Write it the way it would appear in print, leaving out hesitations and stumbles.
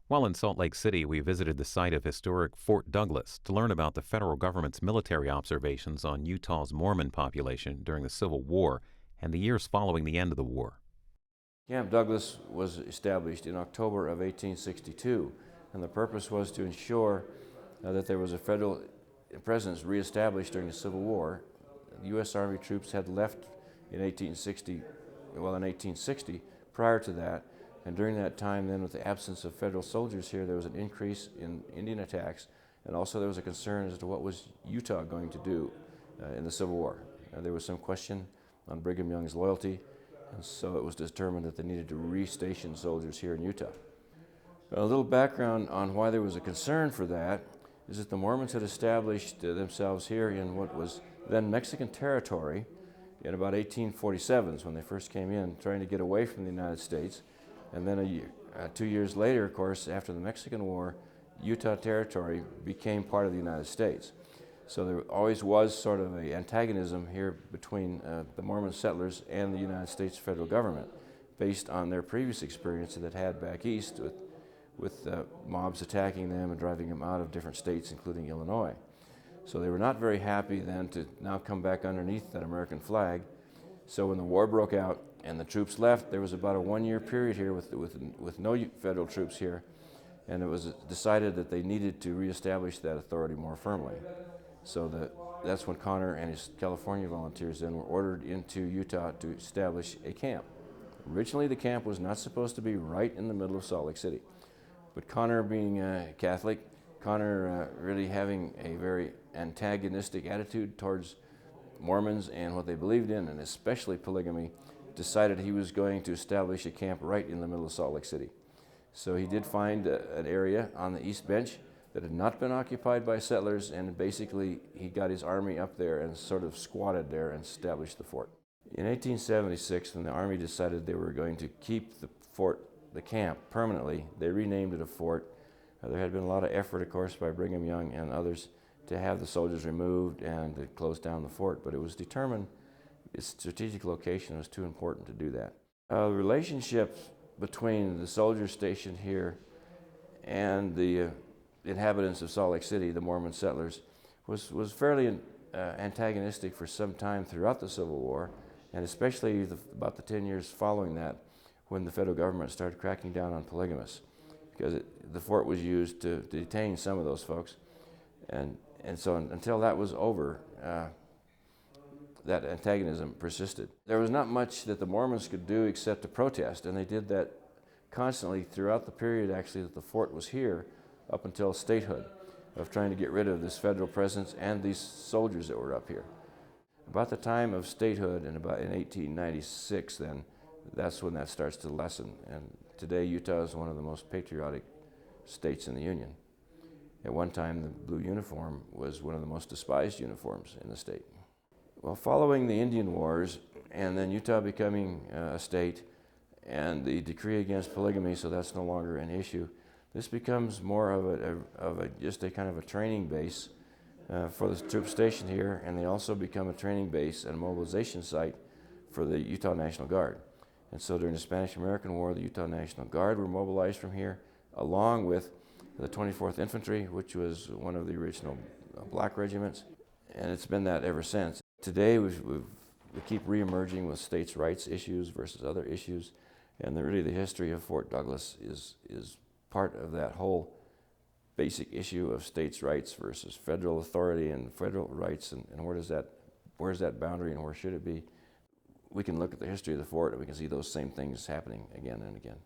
While in Salt Lake City, we visited the site of historic Fort Douglas to learn about the federal government's military observations on Utah's Mormon population during the Civil War and the years following the end of the war. Camp Douglas was established in October of 1862, and the purpose was to ensure that there was a federal presence reestablished during the Civil War. The U.S. Army troops had left in 1860. Prior to that, and during that time then, with the absence of federal soldiers here, there was an increase in Indian attacks, and also there was a concern as to what was Utah going to do in the Civil War. There was some question on Brigham Young's loyalty, and so it was determined that they needed to restation soldiers here in Utah. A little background on why there was a concern for that is that the Mormons had established themselves here in what was then Mexican territory in about 1847 when they first came in, trying to get away from the United States. And then 2 years later, of course, after the Mexican War, Utah Territory became part of the United States. So there always was sort of an antagonism here between the Mormon settlers and the United States federal government, based on their previous experience that they had back east with mobs attacking them and driving them out of different states, including Illinois. So they were not very happy then to now come back underneath that American flag. So when the war broke out and the troops left, there was about a 1-year period here with no federal troops here, and it was decided that they needed to reestablish that authority more firmly. So that's when Connor and his California volunteers then were ordered into Utah to establish a camp. Originally, the camp was not supposed to be right in the middle of Salt Lake City, but Connor being Catholic, Connor really having a very antagonistic attitude towards Mormons and what they believed in, and especially polygamy, decided he was going to establish a camp right in the middle of Salt Lake City. So he did find an area on the East Bench that had not been occupied by settlers, and basically he got his army up there and sort of squatted there and established the fort. In 1876, when the Army decided they were going to keep the fort, the camp, permanently, they renamed it a fort. There had been a lot of effort, of course, by Brigham Young and others to have the soldiers removed and to close down the fort, but it was determined its strategic location was too important to do that. The relationship between the soldiers stationed here and the inhabitants of Salt Lake City, the Mormon settlers, was fairly antagonistic for some time throughout the Civil War, and especially about the 10 years following that, when the federal government started cracking down on polygamists, because the fort was used to detain some of those folks. And so until that was over, that antagonism persisted. There was not much that the Mormons could do except to protest, and they did that constantly throughout the period, actually, that the fort was here, up until statehood, of trying to get rid of this federal presence and these soldiers that were up here. About the time of statehood, in 1896 then, that's when that starts to lessen, and today Utah is one of the most patriotic states in the Union. At one time, the blue uniform was one of the most despised uniforms in the state. Well, following the Indian Wars, and then Utah becoming a state, and the decree against polygamy, so that's no longer an issue, this becomes more of just a kind of a training base for the troops stationed here, and they also become a training base and a mobilization site for the Utah National Guard. And so during the Spanish-American War, the Utah National Guard were mobilized from here, along with the 24th Infantry, which was one of the original black regiments, and it's been that ever since. Today, we keep re-emerging with states' rights issues versus other issues, and really the history of Fort Douglas is part of that whole basic issue of states' rights versus federal authority and federal rights, and where's that boundary and where should it be? We can look at the history of the fort and we can see those same things happening again and again.